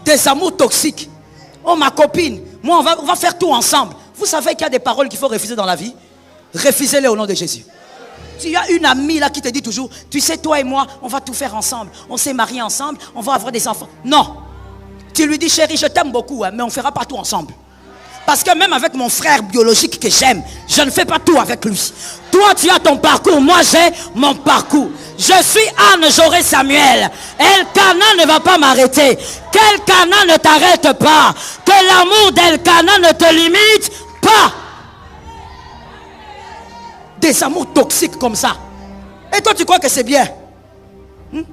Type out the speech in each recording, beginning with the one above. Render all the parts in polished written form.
Des amours toxiques. Oh ma copine, moi on va faire tout ensemble. Vous savez qu'il y a des paroles qu'il faut refuser dans la vie. Refusez-les au nom de Jésus. Tu as une amie là qui te dit toujours, tu sais, toi et moi, on va tout faire ensemble. On s'est mariés ensemble, on va avoir des enfants. Non. Tu lui dis, chérie, je t'aime beaucoup, hein, mais on ne fera pas tout ensemble. Parce que même avec mon frère biologique que j'aime, je ne fais pas tout avec lui. Toi, tu as ton parcours, moi j'ai mon parcours. Je suis Anne, j'aurai Samuel. Elkanah ne va pas m'arrêter. Qu'Elkanah ne t'arrête pas. Que l'amour d'Elkanah ne te limite pas. Des amours toxiques comme ça. Et toi, tu crois que c'est bien?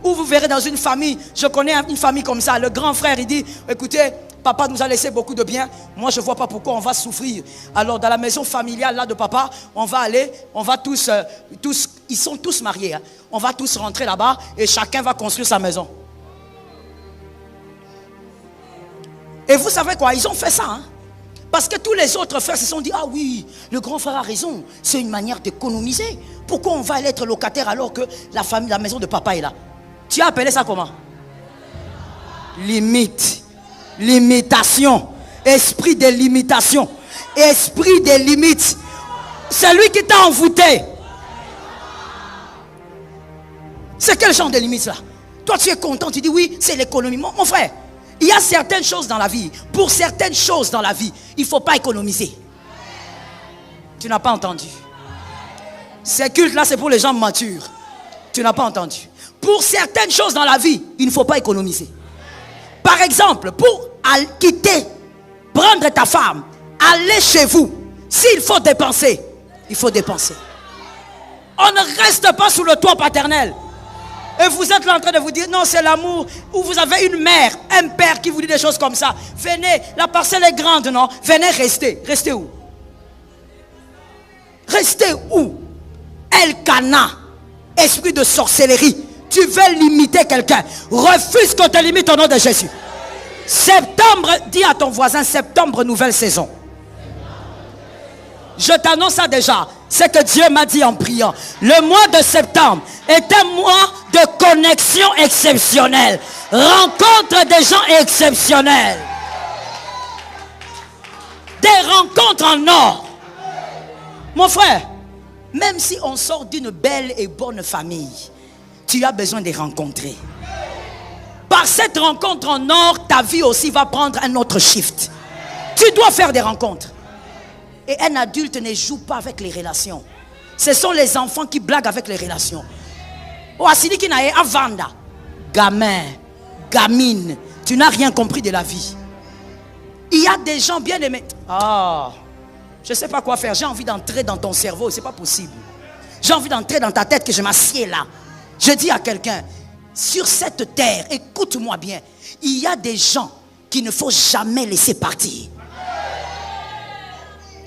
Ou vous verrez dans une famille, je connais une famille comme ça, le grand frère il dit, écoutez, papa nous a laissé beaucoup de biens, moi je ne vois pas pourquoi on va souffrir. Alors dans la maison familiale là de papa, on va aller, on va tous ils sont tous mariés, hein. On va tous rentrer là-bas et chacun va construire sa maison. Et vous savez quoi, ils ont fait ça, hein? Parce que tous les autres frères se sont dit, ah oui, le grand frère a raison, c'est une manière d'économiser. Pourquoi on va aller être locataire alors que la maison de papa est là? Tu as appelé ça comment? Limite. Limitation. Esprit de limitation. Esprit des limites. C'est lui qui t'a envoûté. C'est quel genre de limite là? Toi tu es content, tu dis oui, c'est l'économie. Mon frère, il y a certaines choses dans la vie. Pour certaines choses dans la vie, il ne faut pas économiser. Tu n'as pas entendu. Ces cultes là, c'est pour les gens matures. Tu n'as pas entendu. Pour certaines choses dans la vie, il ne faut pas économiser. Par exemple, pour quitter, prendre ta femme, aller chez vous, s'il faut dépenser, il faut dépenser. On ne reste pas sous le toit paternel. Et vous êtes là en train de vous dire, non, c'est l'amour. Ou vous avez une mère, un père qui vous dit des choses comme ça. Venez, la parcelle est grande, non? Venez rester. Restez où? Restez où? Elkanah, esprit de sorcellerie. Tu veux limiter quelqu'un. Refuse qu'on te limite au nom de Jésus. Septembre, dis à ton voisin, septembre, nouvelle saison. Je t'annonce ça déjà. C'est que Dieu m'a dit en priant. Le mois de septembre est un mois de connexion exceptionnelle. Rencontre des gens exceptionnels. Des rencontres en or. Mon frère, même si on sort d'une belle et bonne famille, tu as besoin de les rencontrer. Par cette rencontre en or, ta vie aussi va prendre un autre shift. Tu dois faire des rencontres. Et un adulte ne joue pas avec les relations. Ce sont les enfants qui blaguent avec les relations. Oh, Asini qui n'a pas vanda. Gamin, gamine, tu n'as rien compris de la vie. Il y a des gens bien aimés. Ah, je ne sais pas quoi faire. J'ai envie d'entrer dans ton cerveau. Ce n'est pas possible. J'ai envie d'entrer dans ta tête que je m'assieds là. Je dis à quelqu'un, sur cette terre, écoute-moi bien, il y a des gens qu'il ne faut jamais laisser partir.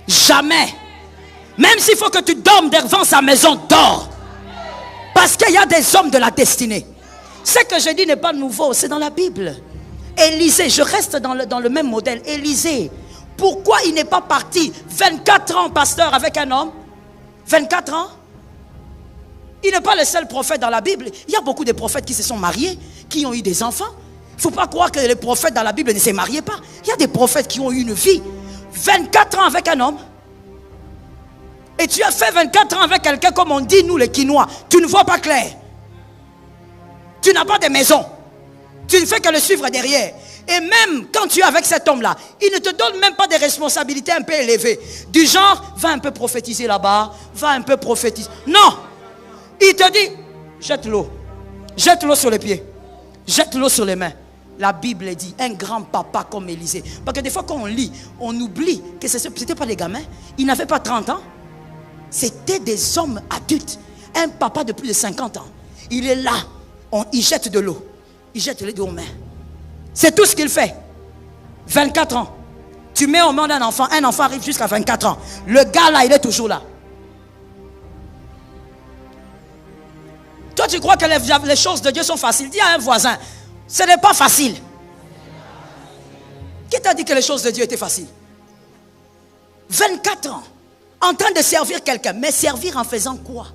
Jamais. Même s'il faut que tu dormes devant sa maison, dors. Parce qu'il y a des hommes de la destinée. Ce que je dis n'est pas nouveau, c'est dans la Bible. Élisée, je reste dans le même modèle. Élisée, pourquoi il n'est pas parti 24 ans pasteur avec un homme? 24 ans? Il n'est pas le seul prophète dans la Bible. Il y a beaucoup de prophètes qui se sont mariés, qui ont eu des enfants. Il ne faut pas croire que les prophètes dans la Bible ne se mariaient pas. Il y a des prophètes qui ont eu une vie. 24 ans avec un homme. Et tu as fait 24 ans avec quelqu'un comme on dit nous les Quinois. Tu ne vois pas clair. Tu n'as pas de maison. Tu ne fais que le suivre derrière. Et même quand tu es avec cet homme-là, il ne te donne même pas des responsabilités un peu élevées. Du genre, va un peu prophétiser là-bas, va un peu prophétiser. Non. Il te dit, jette l'eau. Jette l'eau sur les pieds. Jette l'eau sur les mains. La Bible dit, un grand papa comme Élisée. Parce que des fois quand on lit, on oublie que ce n'était pas des gamins. Ils n'avaient pas 30 ans. C'était des hommes adultes. Un papa de plus de 50 ans. Il est là. Il jette de l'eau. Il jette les deux aux mains. C'est tout ce qu'il fait. 24 ans. Tu mets au monde un enfant arrive jusqu'à 24 ans. Le gars là, il est toujours là. Toi, tu crois que les choses de Dieu sont faciles? Dis à un voisin, ce n'est pas facile. Qui t'a dit que les choses de Dieu étaient faciles? 24 ans, en train de servir quelqu'un. Mais servir en faisant quoi?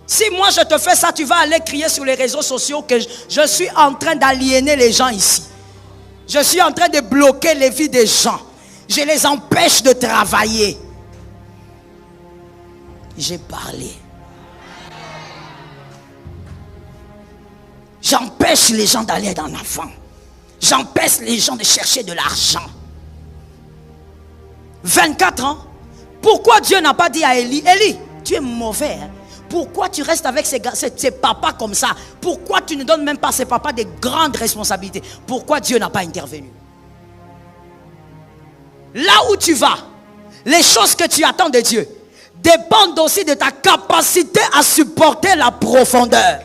Si moi je te fais ça, tu vas aller crier sur les réseaux sociaux que je suis en train d'aliéner les gens ici. Je suis en train de bloquer les vies des gens. Je les empêche de travailler. J'ai parlé. J'empêche les gens d'aller en avant. J'empêche les gens de chercher de l'argent. 24 ans. Pourquoi Dieu n'a pas dit à Élie, Élie, tu es mauvais. Hein? Pourquoi tu restes avec ces papas comme ça? Pourquoi tu ne donnes même pas à ces papas des grandes responsabilités? Pourquoi Dieu n'a pas intervenu? Là où tu vas, les choses que tu attends de Dieu dépendent aussi de ta capacité à supporter la profondeur.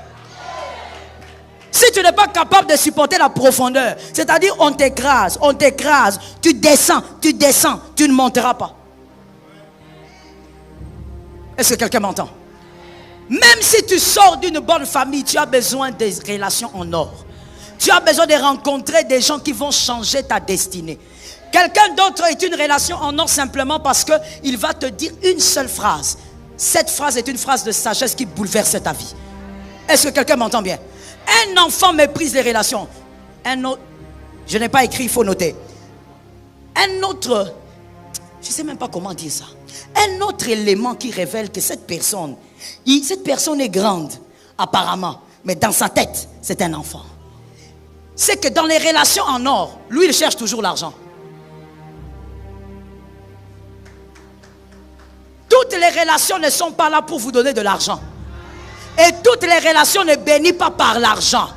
Si tu n'es pas capable de supporter la profondeur, c'est-à-dire on t'écrase, tu descends, tu ne monteras pas. Est-ce que quelqu'un m'entend? Même si tu sors d'une bonne famille, tu as besoin des relations en or. Tu as besoin de rencontrer des gens qui vont changer ta destinée. Quelqu'un d'autre est une relation en or simplement parce qu'il va te dire une seule phrase. Cette phrase est une phrase de sagesse qui bouleverse ta vie. Est-ce que quelqu'un m'entend bien? Un enfant méprise les relations. Un autre, je n'ai pas écrit, il faut noter. Un autre, je ne sais même pas comment dire ça. Un autre élément qui révèle que cette personne est grande, apparemment, mais dans sa tête, c'est un enfant. C'est que dans les relations en or, lui, il cherche toujours l'argent. Toutes les relations ne sont pas là pour vous donner de l'argent. Et toutes les relations ne bénissent pas par l'argent.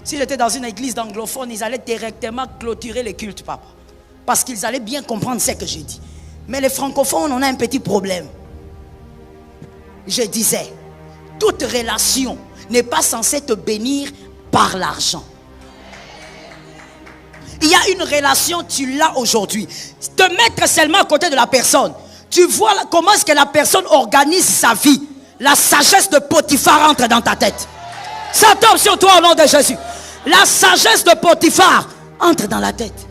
Si j'étais dans une église d'anglophones, ils allaient directement clôturer les cultes, papa. Parce qu'ils allaient bien comprendre ce que j'ai dit. Mais les francophones, on a un petit problème. Je disais, toute relation n'est pas censée te bénir par l'argent. Il y a une relation, tu l'as aujourd'hui. Te mettre seulement à côté de la personne. Tu vois comment est-ce que la personne organise sa vie. La sagesse de Potiphar entre dans ta tête. Ça tombe sur toi au nom de Jésus. La sagesse de Potiphar entre dans la tête.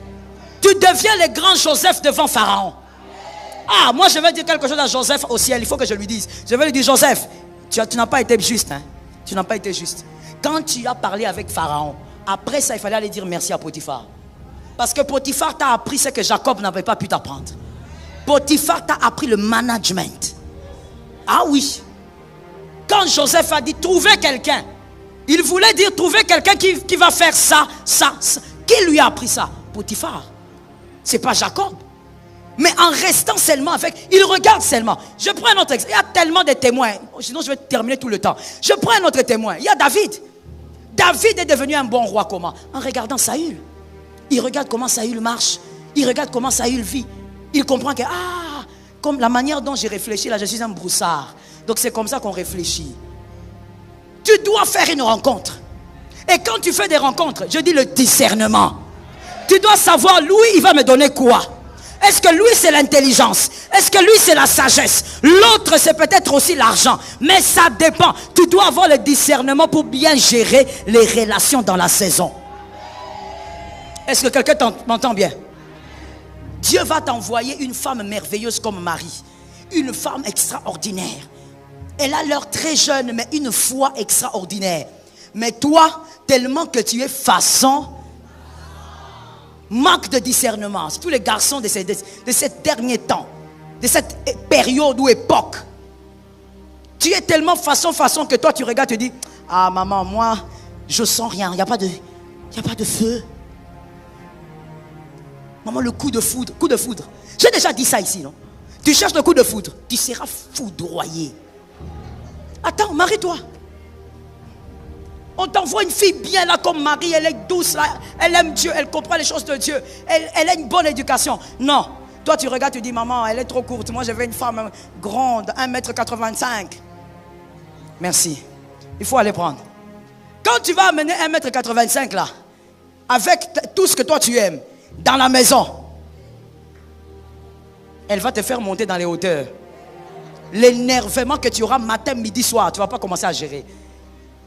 Tu deviens le grand Joseph devant Pharaon. Ah, moi je vais dire quelque chose à Joseph au ciel. Il faut que je lui dise. Je vais lui dire, Joseph, tu n'as pas été juste. Hein? Tu n'as pas été juste. Quand tu as parlé avec Pharaon, après ça, il fallait aller dire merci à Potiphar. Parce que Potiphar t'a appris ce que Jacob n'avait pas pu t'apprendre. Potiphar t'a appris le management. Ah oui. Quand Joseph a dit trouver quelqu'un, il voulait dire trouver quelqu'un qui va faire ça. Qui lui a appris ça? Potiphar. C'est pas Jacob. Mais en restant seulement avec, il regarde seulement. Je prends un autre exemple. Il y a tellement de témoins. Sinon je vais terminer tout le temps. Je prends un autre témoin. Il y a David. David est devenu un bon roi comment? En regardant Saül. Il regarde comment Saül marche. Il regarde comment Saül vit. Il comprend que, comme la manière dont j'ai réfléchi, là, je suis un broussard. Donc c'est comme ça qu'on réfléchit. Tu dois faire une rencontre. Et quand tu fais des rencontres, je dis le discernement. Tu dois savoir, lui, il va me donner quoi? Est-ce que lui, c'est l'intelligence? Est-ce que lui, c'est la sagesse? L'autre, c'est peut-être aussi l'argent. Mais ça dépend. Tu dois avoir le discernement pour bien gérer les relations dans la saison. Est-ce que quelqu'un m'entend bien? Dieu va t'envoyer une femme merveilleuse comme Marie. Une femme extraordinaire. Elle a l'air très jeune, mais une foi extraordinaire. Mais toi, tellement que tu es façon, manque de discernement. Tous les garçons de ces derniers temps, de cette période ou époque, tu es tellement façon que toi tu regardes et tu dis, ah maman, moi, je sens rien, il n'y a pas de feu. Maman, le coup de foudre. J'ai déjà dit ça ici, non? Tu cherches le coup de foudre, tu seras foudroyé. Attends, marie-toi. On t'envoie une fille bien là comme Marie, elle est douce là, elle aime Dieu, elle comprend les choses de Dieu, elle a une bonne éducation. Non, toi tu regardes, tu dis maman, elle est trop courte, moi je veux une femme grande, 1m85. Merci, il faut aller prendre. Quand tu vas amener 1m85 là, avec tout ce que toi tu aimes, dans la maison, elle va te faire monter dans les hauteurs. L'énervement que tu auras matin, midi, soir, tu ne vas pas commencer à gérer.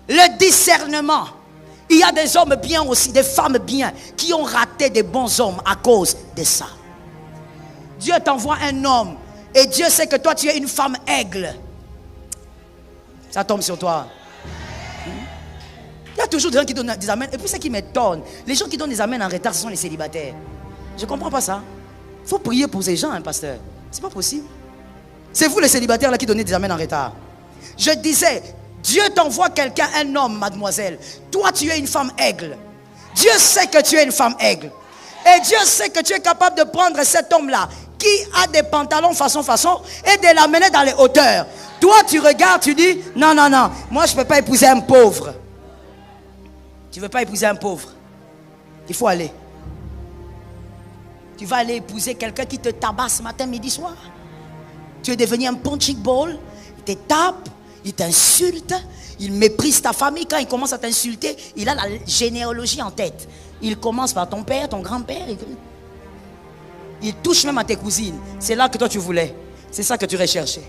Le discernement. Il y a des hommes bien aussi, des femmes bien, qui ont raté des bons hommes à cause de ça. Dieu t'envoie un homme et Dieu sait que toi tu es une femme aigle. Ça tombe sur toi. Il y a toujours des gens qui donnent des amens. Et puis ce qui m'étonne, les gens qui donnent des amens en retard, ce sont les célibataires. Je ne comprends pas ça. Il faut prier pour ces gens, hein, pasteur. C'est pas possible. C'est vous les célibataires là qui donnez des amens en retard. Je disais, Dieu t'envoie quelqu'un, un homme, mademoiselle. Toi, tu es une femme aigle. Dieu sait que tu es une femme aigle. Et Dieu sait que tu es capable de prendre cet homme-là qui a des pantalons façon et de l'amener dans les hauteurs. Toi, tu regardes, tu dis, non, moi, je ne peux pas épouser un pauvre. Tu ne veux pas épouser un pauvre. Il faut aller. Tu vas aller épouser quelqu'un qui te tabasse matin, midi, soir. Tu es devenu un punching ball. Il te tape, il t'insulte, il méprise ta famille. Quand il commence à t'insulter, il a la généalogie en tête. Il commence par ton père, ton grand-père. Il touche même à tes cousines. C'est là que toi tu voulais. C'est ça que tu recherchais.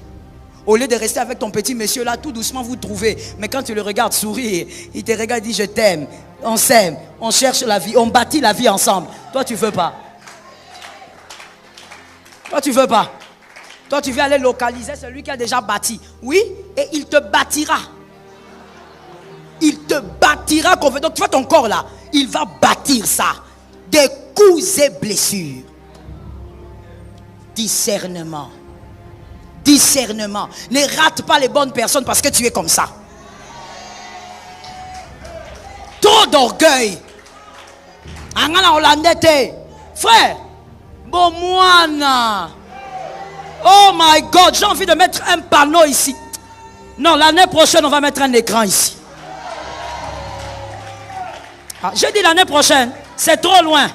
Au lieu de rester avec ton petit monsieur là, tout doucement vous trouvez. Mais quand tu le regardes sourire, il te regarde et dit je t'aime. On s'aime, on cherche la vie, on bâtit la vie ensemble. Toi tu veux pas. Toi tu veux pas. Toi tu veux aller localiser celui qui a déjà bâti. Oui, et il te bâtira. Il te bâtira. Donc tu vois ton corps là. Il va bâtir ça. Des coups et blessures. Discernement. Discernement. Ne rate pas les bonnes personnes parce que tu es comme ça. Trop d'orgueil. Frère. Bon moine. Oh my God. J'ai envie de mettre un panneau ici. Non, l'année prochaine on va mettre un écran ici. J'ai dit l'année prochaine, c'est trop loin.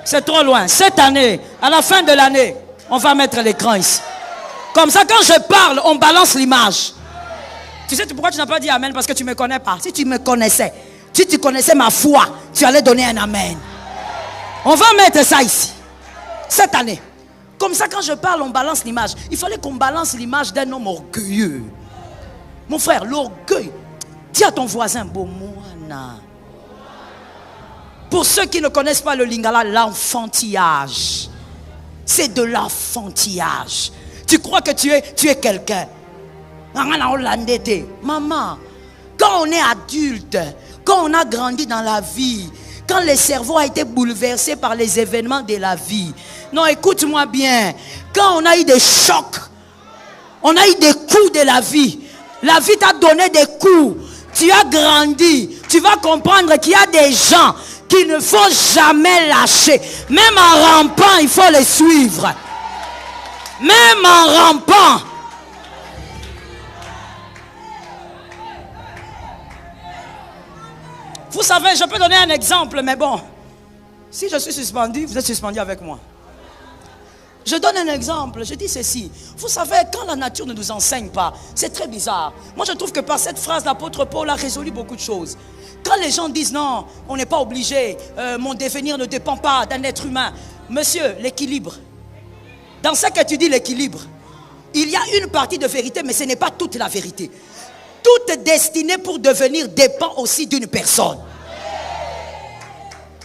C'est trop loin. Cette année, à la fin de l'année, on va mettre l'écran ici. Comme ça, quand je parle, on balance l'image. Tu sais pourquoi tu n'as pas dit amen? Parce que tu ne me connais pas. Si tu me connaissais, si tu connaissais ma foi, tu allais donner un amen. On va mettre ça ici. Cette année. Comme ça, quand je parle, on balance l'image. Il fallait qu'on balance l'image d'un homme orgueilleux. Mon frère, l'orgueil. Dis à ton voisin, bon moana. Pour ceux qui ne connaissent pas le lingala, l'enfantillage. C'est de l'enfantillage. Tu crois que tu es quelqu'un. Maman, quand on est adulte, quand on a grandi dans la vie, quand le cerveau a été bouleversé par les événements de la vie. Non, écoute-moi bien. Quand on a eu des chocs, on a eu des coups de la vie. La vie t'a donné des coups. Tu as grandi. Tu vas comprendre qu'il y a des gens qu'il ne faut jamais lâcher. Même en rampant, il faut les suivre. Même en rampant. Vous savez, je peux donner un exemple, mais bon. Si je suis suspendu, vous êtes suspendu avec moi. Je donne un exemple, je dis ceci. Vous savez, quand la nature ne nous enseigne pas, c'est très bizarre. Moi, je trouve que par cette phrase, l'apôtre Paul a résolu beaucoup de choses. Quand les gens disent non, on n'est pas obligé, mon devenir ne dépend pas d'un être humain. Monsieur, l'équilibre. Dans ce que tu dis, l'équilibre, il y a une partie de vérité, mais ce n'est pas toute la vérité. Toute destinée pour devenir dépend aussi d'une personne.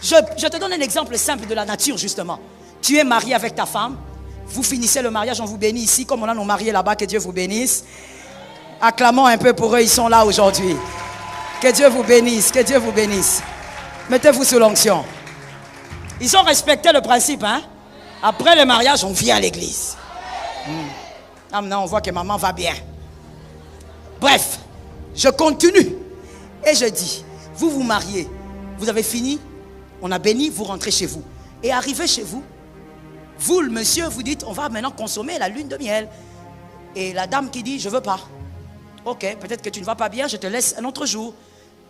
Je te donne un exemple simple de la nature, justement. Tu es marié avec ta femme. Vous finissez le mariage, on vous bénit ici, comme on a nos mariés là-bas, que Dieu vous bénisse. Acclamons un peu pour eux, ils sont là aujourd'hui. Que Dieu vous bénisse, que Dieu vous bénisse. Mettez-vous sous l'onction. Ils ont respecté le principe, hein. Après le mariage, on vient à l'église. Maintenant, on voit que maman va bien. Bref, je continue. Et je dis, vous vous mariez, vous avez fini, on a béni, vous rentrez chez vous. Et arrivez chez vous, vous, le monsieur, vous dites, on va maintenant consommer la lune de miel. Et la dame qui dit, je ne veux pas. Ok, peut-être que tu ne vas pas bien, je te laisse un autre jour.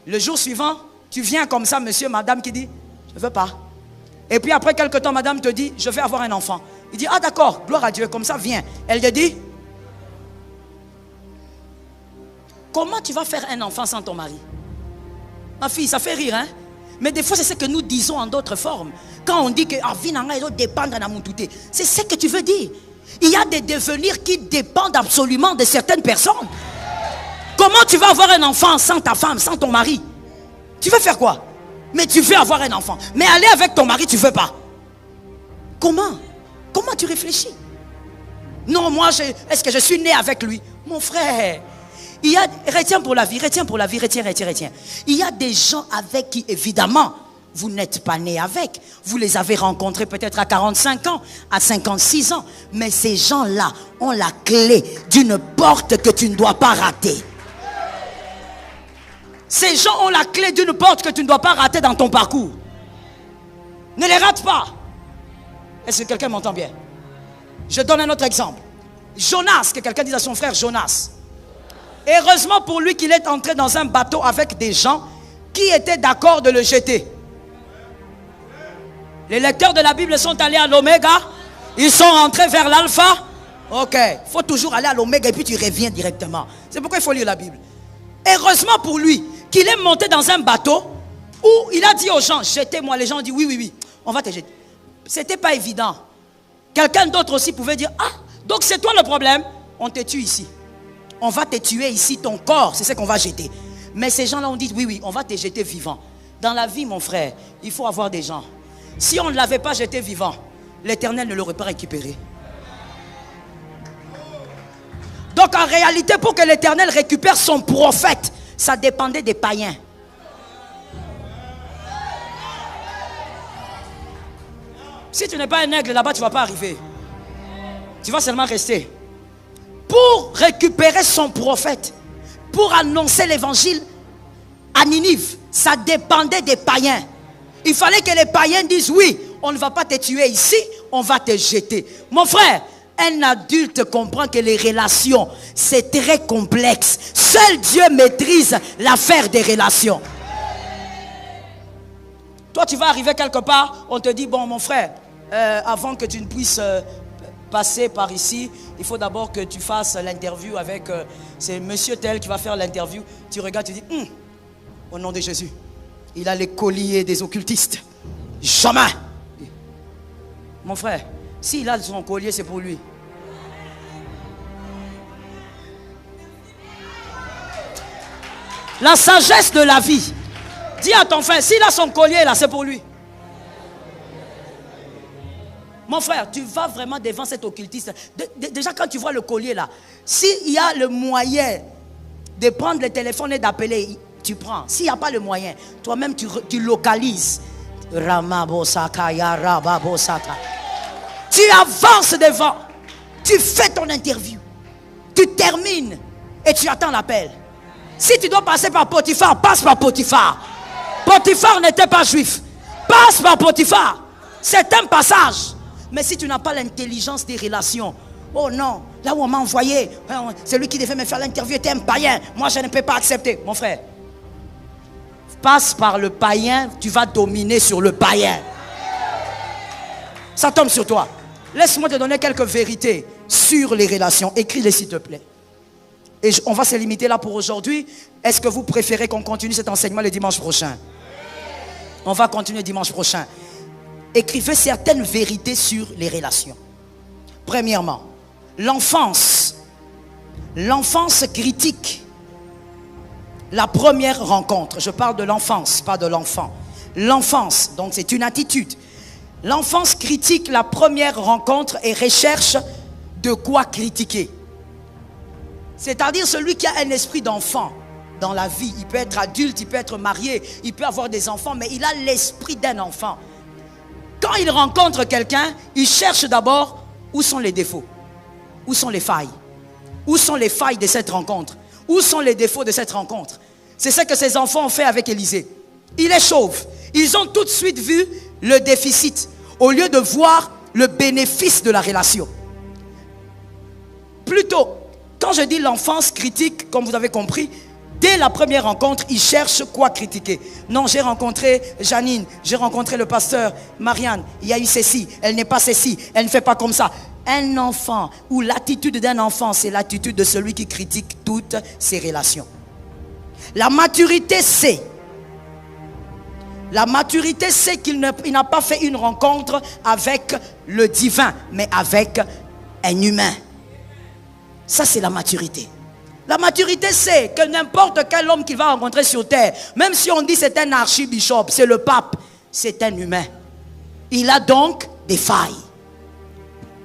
Le jour suivant, tu viens comme ça, monsieur, madame qui dit, je ne veux pas. Et puis après quelque temps, madame te dit, je vais avoir un enfant. Il dit, ah d'accord, gloire à Dieu, comme ça, viens. Elle te dit, comment tu vas faire un enfant sans ton mari? Ma fille, ça fait rire, hein? Mais des fois, c'est ce que nous disons en d'autres formes. Quand on dit que la vie doit dépendre de mon touté, c'est ce que tu veux dire. Il y a des devenirs qui dépendent absolument de certaines personnes. Comment tu vas avoir un enfant sans ta femme, sans ton mari? Tu veux faire quoi? Mais tu veux avoir un enfant. Mais aller avec ton mari, tu ne veux pas. Comment? Comment tu réfléchis? Non, moi, est-ce que je suis né avec lui? Mon frère, Il y a, retiens pour la vie, retiens. Il y a des gens avec qui, évidemment, vous n'êtes pas né avec. Vous les avez rencontrés peut-être à 45 ans, à 56 ans. Mais ces gens-là ont la clé d'une porte que tu ne dois pas rater. Ces gens ont la clé d'une porte que tu ne dois pas rater dans ton parcours. Ne les rate pas. Est-ce que quelqu'un m'entend bien? Je donne un autre exemple. Jonas, que quelqu'un dise à son frère Jonas. Heureusement pour lui qu'il est entré dans un bateau avec des gens qui étaient d'accord de le jeter. Les lecteurs de la Bible sont allés à l'oméga. Ils sont rentrés vers l'alpha. Ok, il faut toujours aller à l'oméga et puis tu reviens directement. C'est pourquoi il faut lire la Bible. Heureusement pour lui qu'il est monté dans un bateau où il a dit aux gens, jetez-moi. Les gens ont dit, oui, on va te jeter. C'était pas évident. Quelqu'un d'autre aussi pouvait dire, ah, donc c'est toi le problème. On te tue ici. On va te tuer ici, ton corps, c'est ce qu'on va jeter. Mais ces gens-là ont dit, oui, on va te jeter vivant. Dans la vie, mon frère, il faut avoir des gens. Si on ne l'avait pas jeté vivant, l'Éternel ne l'aurait pas récupéré. Donc en réalité, pour que l'Éternel récupère son prophète, ça dépendait des païens. Si tu n'es pas un aigle là-bas, tu ne vas pas arriver. Tu vas seulement rester. Pour récupérer son prophète, pour annoncer l'évangile à Ninive, ça dépendait des païens. Il fallait que les païens disent, oui, on ne va pas te tuer ici, on va te jeter. Mon frère, un adulte comprend que les relations, c'est très complexe. Seul Dieu maîtrise l'affaire des relations. Toi, tu vas arriver quelque part, on te dit, bon, mon frère, avant que tu ne puisses passer par ici, il faut d'abord que tu fasses l'interview avec, c'est monsieur tel qui va faire l'interview. Tu regardes, tu dis, au nom de Jésus, il a les colliers des occultistes. Jamais. Mon frère, s'il a son collier, c'est pour lui. La sagesse de la vie. Dis à ton frère, s'il a son collier là, c'est pour lui. Mon frère, tu vas vraiment devant cet occultiste. Déjà quand tu vois le collier là, s'il y a le moyen de prendre le téléphone et d'appeler, tu prends. S'il n'y a pas le moyen, toi-même tu localises. Tu avances devant. Tu fais ton interview. Tu termines et tu attends l'appel. Si tu dois passer par Potiphar, passe par Potiphar. Potiphar n'était pas juif. Passe par Potiphar. C'est un passage. Mais si tu n'as pas l'intelligence des relations, oh non, là où on m'a envoyé, celui qui devait me faire l'interview était un païen. Moi, je ne peux pas accepter. Mon frère, passe par le païen, tu vas dominer sur le païen. Ça tombe sur toi. Laisse-moi te donner quelques vérités sur les relations. Écris-les s'il te plaît. Et on va se limiter là pour aujourd'hui. Est-ce que vous préférez qu'on continue cet enseignement le dimanche prochain? On va continuer dimanche prochain. Écrivez certaines vérités sur les relations. Premièrement, l'enfance. L'enfance critique. La première rencontre. Je parle de l'enfance, pas de l'enfant. L'enfance, donc c'est une attitude. L'enfance critique la première rencontre et recherche de quoi critiquer. C'est-à-dire celui qui a un esprit d'enfant dans la vie. Il peut être adulte, il peut être marié, il peut avoir des enfants, mais il a l'esprit d'un enfant. Quand il rencontre quelqu'un, il cherche d'abord où sont les défauts, où sont les failles, où sont les failles de cette rencontre, où sont les défauts de cette rencontre. C'est ce que ces enfants ont fait avec Élisée. Il est chauve. Ils ont tout de suite vu le déficit au lieu de voir le bénéfice de la relation. Plutôt, quand je dis l'enfance critique, comme vous avez compris, dès la première rencontre, ils cherchent quoi critiquer. Non, j'ai rencontré Janine, j'ai rencontré le pasteur Marianne, il y a eu ceci, elle n'est pas ceci, elle ne fait pas comme ça. Un enfant, ou l'attitude d'un enfant, c'est l'attitude de celui qui critique toutes ses relations. La maturité, c'est qu'il n'a pas fait une rencontre avec le divin, mais avec un humain. Ça, c'est la maturité. La maturité, c'est que n'importe quel homme qu'il va rencontrer sur terre, même si on dit c'est un archibishop, c'est le pape, c'est un humain. Il a donc des failles.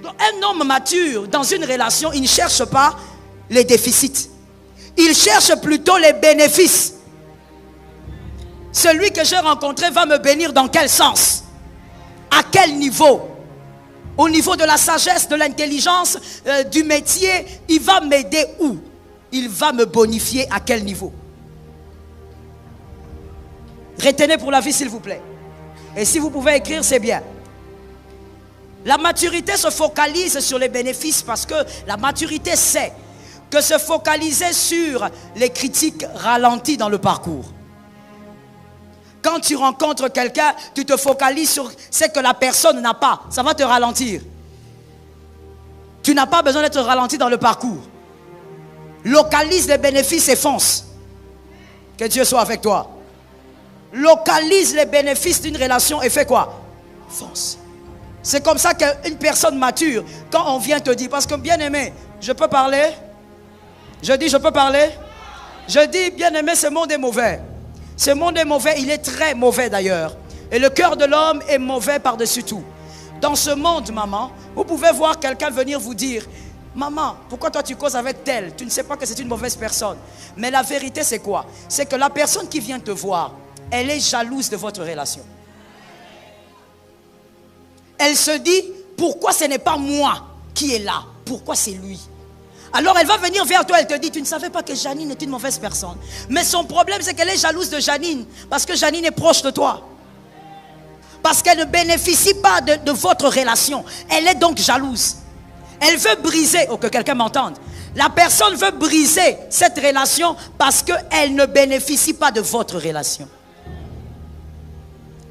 Donc, un homme mature dans une relation, il ne cherche pas les déficits. Il cherche plutôt les bénéfices. Celui que j'ai rencontré va me bénir dans quel sens? À quel niveau? Au niveau de la sagesse, de l'intelligence, du métier. Il va m'aider où? Il va me bonifier à quel niveau? Retenez pour la vie s'il vous plaît. Et si vous pouvez écrire, c'est bien. La maturité se focalise sur les bénéfices parce que la maturité sait que se focaliser sur les critiques ralentit dans le parcours. Quand tu rencontres quelqu'un, tu te focalises sur ce que la personne n'a pas. Ça va te ralentir. Tu n'as pas besoin d'être ralenti dans le parcours. Localise les bénéfices et fonce. Que Dieu soit avec toi. Localise les bénéfices d'une relation et fais quoi? Fonce. C'est comme ça qu'une personne mature, quand on vient te dire, parce que bien aimé, je peux parler? Je dis, je peux parler? Je dis, bien aimé, ce monde est mauvais. Ce monde est mauvais, il est très mauvais d'ailleurs. Et le cœur de l'homme est mauvais par-dessus tout. Dans ce monde, maman, vous pouvez voir quelqu'un venir vous dire, maman, pourquoi toi tu causes avec tel? Tu ne sais pas que c'est une mauvaise personne. Mais la vérité c'est quoi? C'est que la personne qui vient te voir, elle est jalouse de votre relation. Elle se dit, pourquoi ce n'est pas moi qui est là? Pourquoi c'est lui? Alors elle va venir vers toi, elle te dit, tu ne savais pas que Janine est une mauvaise personne. Mais son problème c'est qu'elle est jalouse de Janine. Parce que Janine est proche de toi. Parce qu'elle ne bénéficie pas de votre relation. Elle est donc jalouse. Elle veut briser, que quelqu'un m'entende. La personne veut briser cette relation parce qu'elle ne bénéficie pas de votre relation.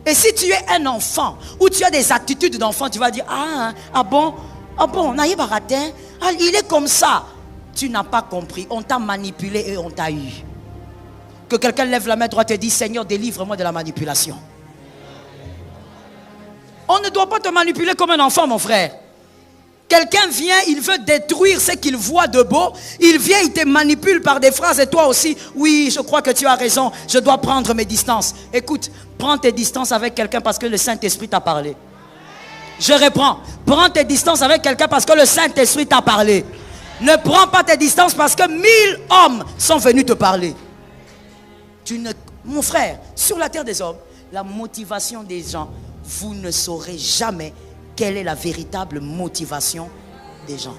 Et si tu es un enfant, ou tu as des attitudes d'enfant, tu vas dire, ah bon, il est comme ça. Tu n'as pas compris, on t'a manipulé et on t'a eu. Que quelqu'un lève la main droite et dit, Seigneur, délivre-moi de la manipulation. On ne doit pas te manipuler comme un enfant, mon frère. Quelqu'un vient, il veut détruire ce qu'il voit de beau. Il vient, il te manipule par des phrases et toi aussi, oui, je crois que tu as raison, je dois prendre mes distances. Écoute, prends tes distances avec quelqu'un parce que le Saint-Esprit t'a parlé. Je reprends, prends tes distances avec quelqu'un parce que le Saint-Esprit t'a parlé. Ne prends pas tes distances parce que 1000 hommes sont venus te parler. Mon frère, sur la terre des hommes, la motivation des gens, vous ne saurez jamais quelle est la véritable motivation des gens.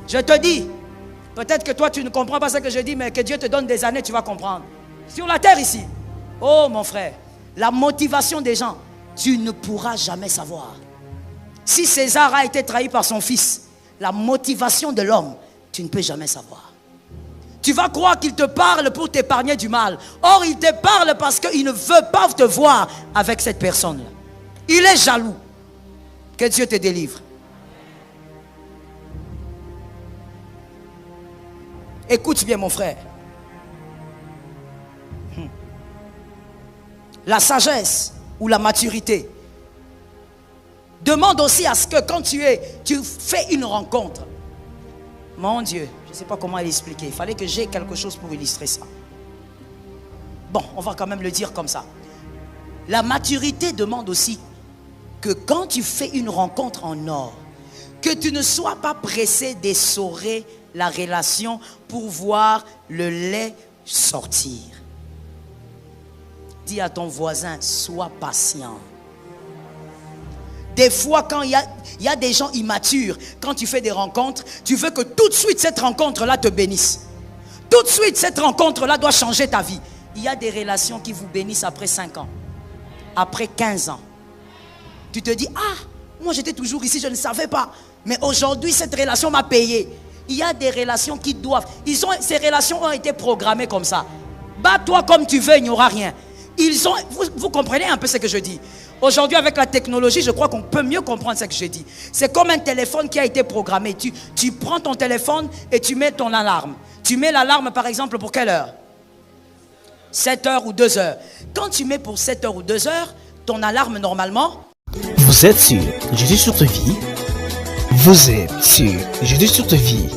Je te dis, peut-être que toi tu ne comprends pas ce que je dis, mais que Dieu te donne des années, tu vas comprendre. Sur la terre ici, oh mon frère, la motivation des gens, tu ne pourras jamais savoir. Si César a été trahi par son fils, la motivation de l'homme, tu ne peux jamais savoir. Tu vas croire qu'il te parle pour t'épargner du mal. Or, il te parle parce qu'il ne veut pas te voir avec cette personne-là. Il est jaloux. Que Dieu te délivre. Écoute bien mon frère. La sagesse ou la maturité demande aussi à ce que quand tu fais une rencontre. Mon Dieu, je ne sais pas comment l'expliquer. Il fallait que j'aie quelque chose pour illustrer ça. Bon, on va quand même le dire comme ça. La maturité demande aussi que quand tu fais une rencontre en or, que tu ne sois pas pressé d'essorer la relation pour voir le lait sortir. Dis à ton voisin, sois patient. Des fois, quand il y a des gens immatures, quand tu fais des rencontres, tu veux que tout de suite cette rencontre-là te bénisse. Tout de suite, cette rencontre-là doit changer ta vie. Il y a des relations qui vous bénissent après 5 ans, après 15 ans. Tu te dis, moi j'étais toujours ici, je ne savais pas. Mais aujourd'hui, cette relation m'a payé. Il y a des relations qui doivent. Ces relations ont été programmées comme ça. Bats-toi comme tu veux, il n'y aura rien. Vous comprenez un peu ce que je dis. Aujourd'hui, avec la technologie, je crois qu'on peut mieux comprendre ce que je dis. C'est comme un téléphone qui a été programmé. Tu prends ton téléphone et tu mets ton alarme. Tu mets l'alarme, par exemple, pour quelle heure? 7 heures ou 2 heures. Quand tu mets pour 7 heures ou 2 heures, ton alarme, normalement... Vous êtes sur Jésus sur ta vie. Vous êtes sur Jésus sur ta vie.